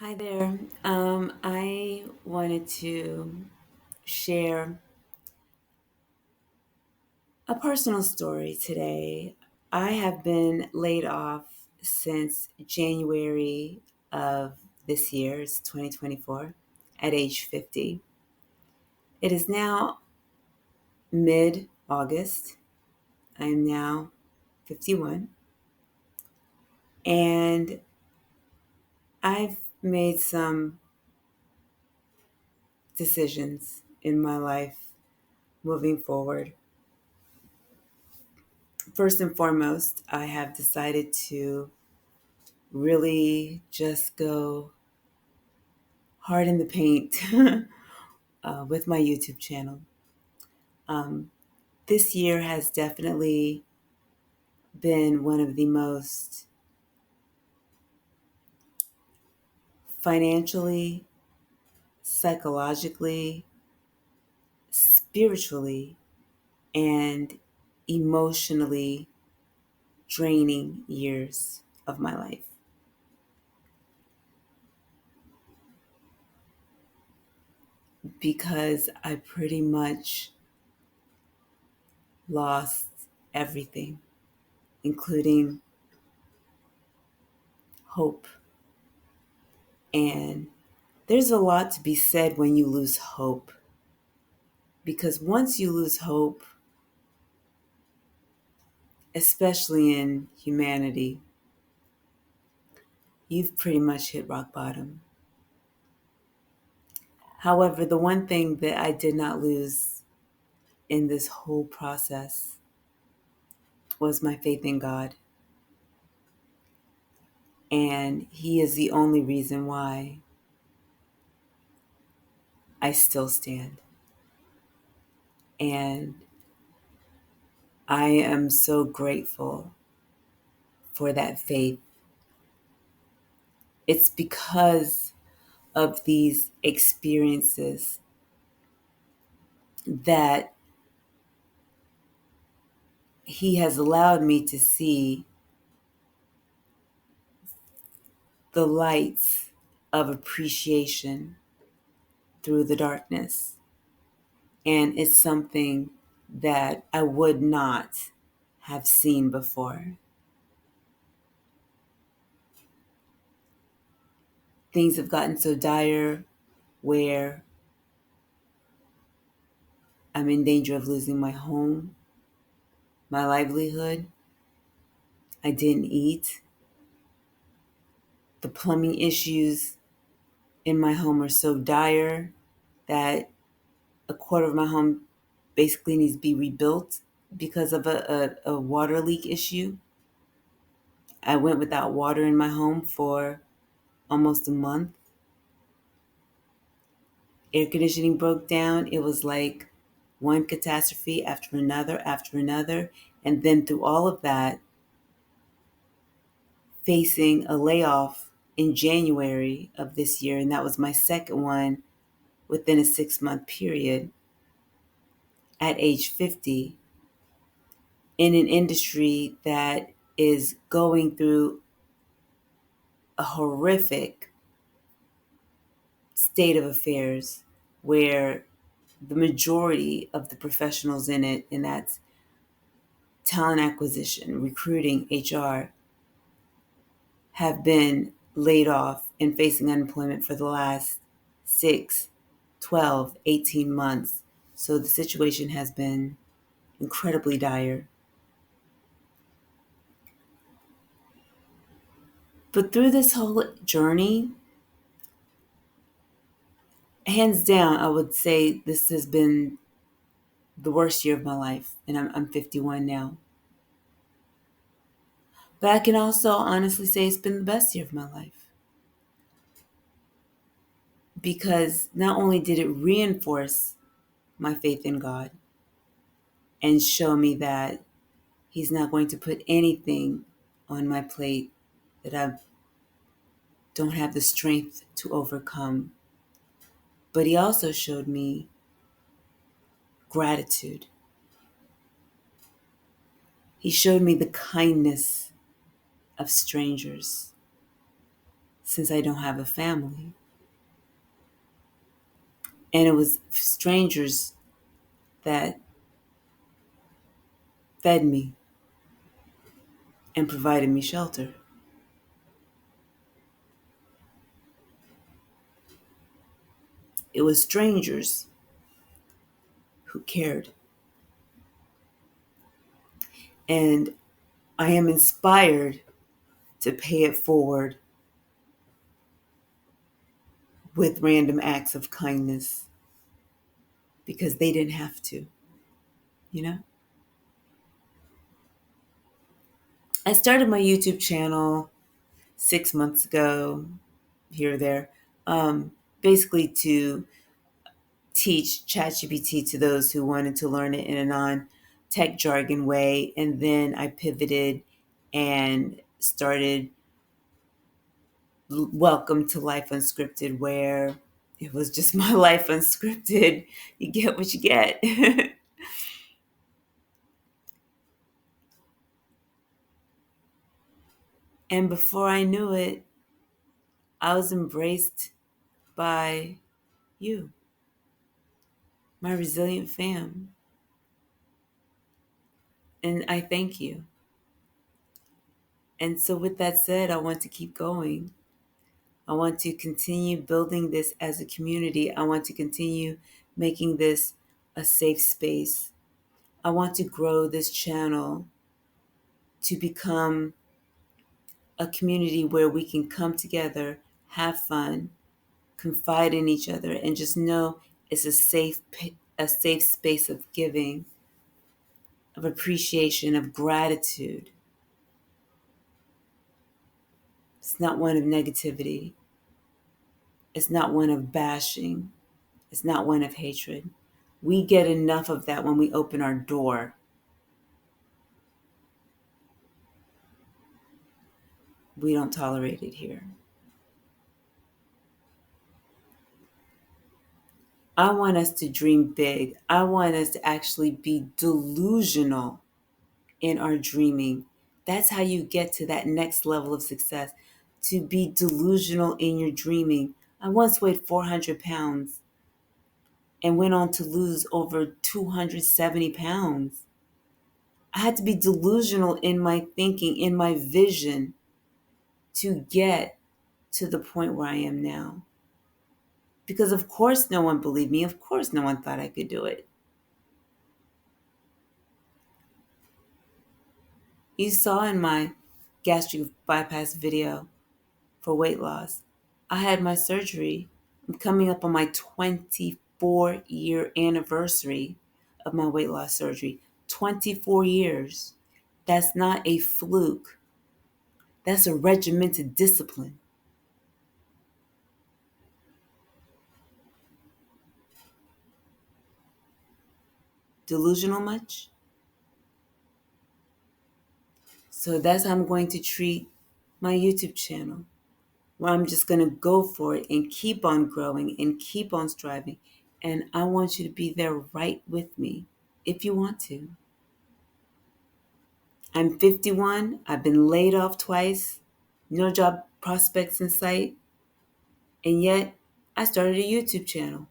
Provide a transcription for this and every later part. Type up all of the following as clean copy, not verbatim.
Hi there. I wanted to share a personal story today. I have been laid off since January of this year, it's 2024, at age 50. It is now mid August. I am now 51, and I've made some decisions in my life moving forward. First and foremost, I have decided to really just go hard in the paint with my YouTube channel. Um, this year has definitely been one of the most financially, psychologically, spiritually, and emotionally draining years of my life because I pretty much lost everything, including hope. And there's a lot to be said when you lose hope, because once you lose hope, especially in humanity, you've pretty much hit rock bottom. However, the one thing that I did not lose in this whole process was my faith in God. And He is the only reason why I still stand. And I am so grateful for that faith. It's because of these experiences that He has allowed me to see the lights of appreciation through the darkness. And it's something that I would not have seen before. Things have gotten so dire where I'm in danger of losing my home, my livelihood. I didn't eat. The plumbing issues in my home are so dire that a quarter of my home basically needs to be rebuilt because of a water leak issue. I went without water in my home for almost a month. Air conditioning broke down. It was like one catastrophe after another, after another. And then through all of that, facing a layoff in January of this year, and that was my second one within a 6-month period at age 50 in an industry that is going through a horrific state of affairs where the majority of the professionals in it, and that's talent acquisition, recruiting, HR, have been laid off and facing unemployment for the last 6, 12, 18 months. So the situation has been incredibly dire. But through this whole journey, hands down, I would say this has been the worst year of my life. And I'm 51 now. But I can also honestly say it's been the best year of my life. Because not only did it reinforce my faith in God and show me that He's not going to put anything on my plate that I don't have the strength to overcome, but He also showed me gratitude. He showed me the kindness of strangers, since I don't have a family. And it was strangers that fed me and provided me shelter. It was strangers who cared. And I am inspired to pay it forward with random acts of kindness because they didn't have to, you know? I started my YouTube channel 6 months ago, here or there, basically to teach ChatGPT to those who wanted to learn it in a non-tech jargon way. And then I pivoted and started Welcome to Life Unscripted, where it was just my life unscripted. You get what you get. And before I knew it, I was embraced by you, my resilient fam. And I thank you. And so, with that said, I want to keep going. I want to continue building this as a community. I want to continue making this a safe space. I want to grow this channel to become a community where we can come together, have fun, confide in each other, and just know it's a safe space of giving, of appreciation, of gratitude. It's not one of negativity. It's not one of bashing. It's not one of hatred. We get enough of that when we open our door. We don't tolerate it here. I want us to dream big. I want us to actually be delusional in our dreaming. That's how you get to that next level of success, to be delusional in your dreaming. I once weighed 400 pounds and went on to lose over 270 pounds. I had to be delusional in my thinking, in my vision, to get to the point where I am now. Because of course no one believed me. Of course no one thought I could do it. You saw in my gastric bypass video for weight loss, I had my surgery. I'm coming up on my 24-year anniversary of my weight loss surgery. 24 years. That's not a fluke. That's a regimented discipline. Delusional much? So that's how I'm going to treat my YouTube channel, where I'm just going to go for it and keep on growing and keep on striving. And I want you to be there right with me if you want to. I'm 51. I've been laid off twice, no job prospects in sight, and yet I started a YouTube channel.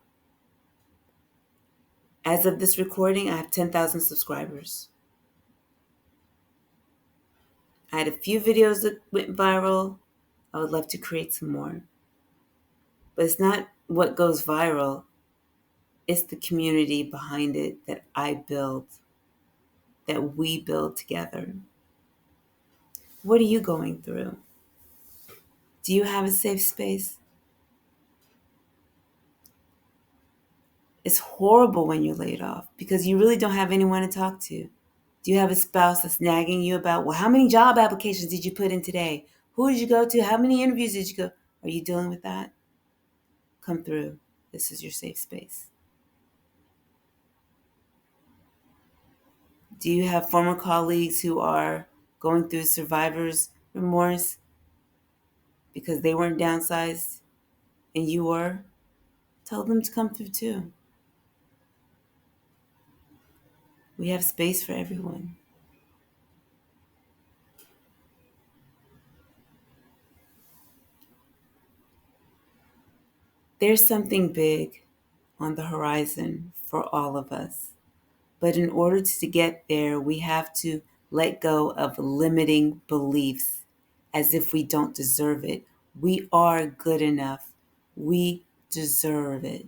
As of this recording, I have 10,000 subscribers. I had a few videos that went viral. I would love to create some more. But it's not what goes viral, it's the community behind it that I build, that we build together. What are you going through? Do you have a safe space? It's horrible when you're laid off because you really don't have anyone to talk to. Do you have a spouse that's nagging you about, well, how many job applications did you put in today? Who did you go to? How many interviews did you go? Are you dealing with that? Come through. This is your safe space. Do you have former colleagues who are going through survivor's remorse because they weren't downsized and you were? Tell them to come through too. We have space for everyone. There's something big on the horizon for all of us. But in order to get there, we have to let go of limiting beliefs as if we don't deserve it. We are good enough. We deserve it.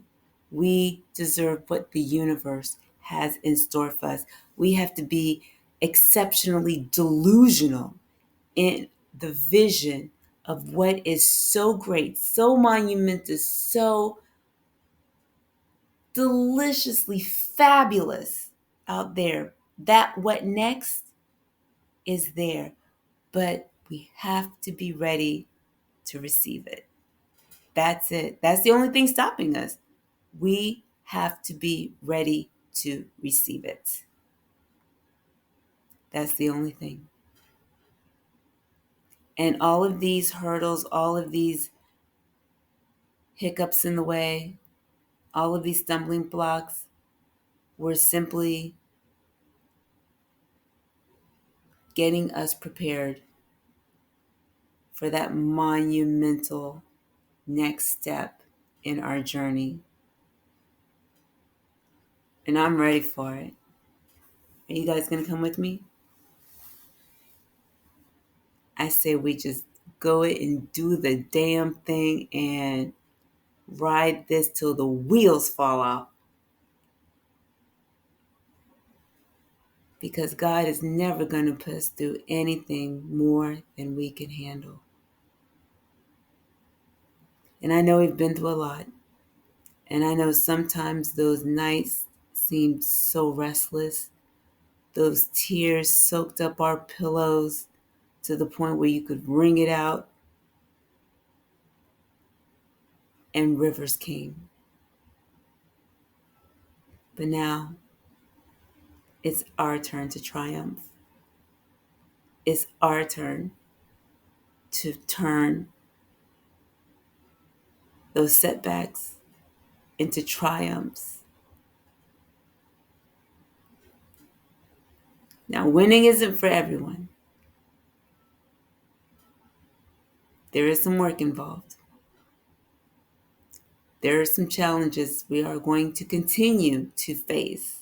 We deserve what the universe has in store for us. We have to be exceptionally delusional in the vision of what is so great, so monumentous, so deliciously fabulous out there. That what next is there, but we have to be ready to receive it. That's it. That's the only thing stopping us. We have to be ready to receive it. That's the only thing. And all of these hurdles, all of these hiccups in the way, all of these stumbling blocks were simply getting us prepared for that monumental next step in our journey. And I'm ready for it. Are you guys going to come with me? I say we just go it and do the damn thing and ride this till the wheels fall off. Because God is never going to put us through anything more than we can handle. And I know we've been through a lot. And I know sometimes those nights seemed so restless. Those tears soaked up our pillows to the point where you could wring it out. And rivers came. But now it's our turn to triumph. It's our turn to turn those setbacks into triumphs. Now, winning isn't for everyone. There is some work involved. There are some challenges we are going to continue to face.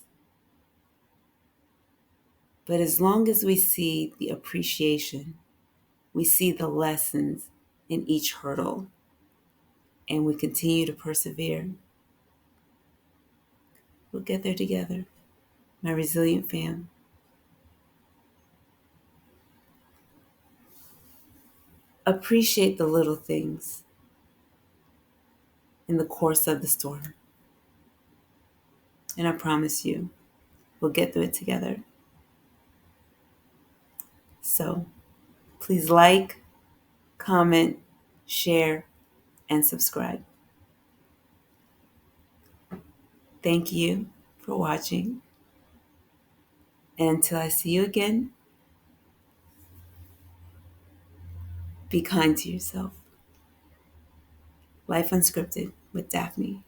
But as long as we see the appreciation, we see the lessons in each hurdle, and we continue to persevere, we'll get there together, my resilient fam. Appreciate the little things in the course of the storm. And I promise you, we'll get through it together. So please like, comment, share, and subscribe. Thank you for watching. And until I see you again, be kind to yourself. Life Unscripted with Daphne.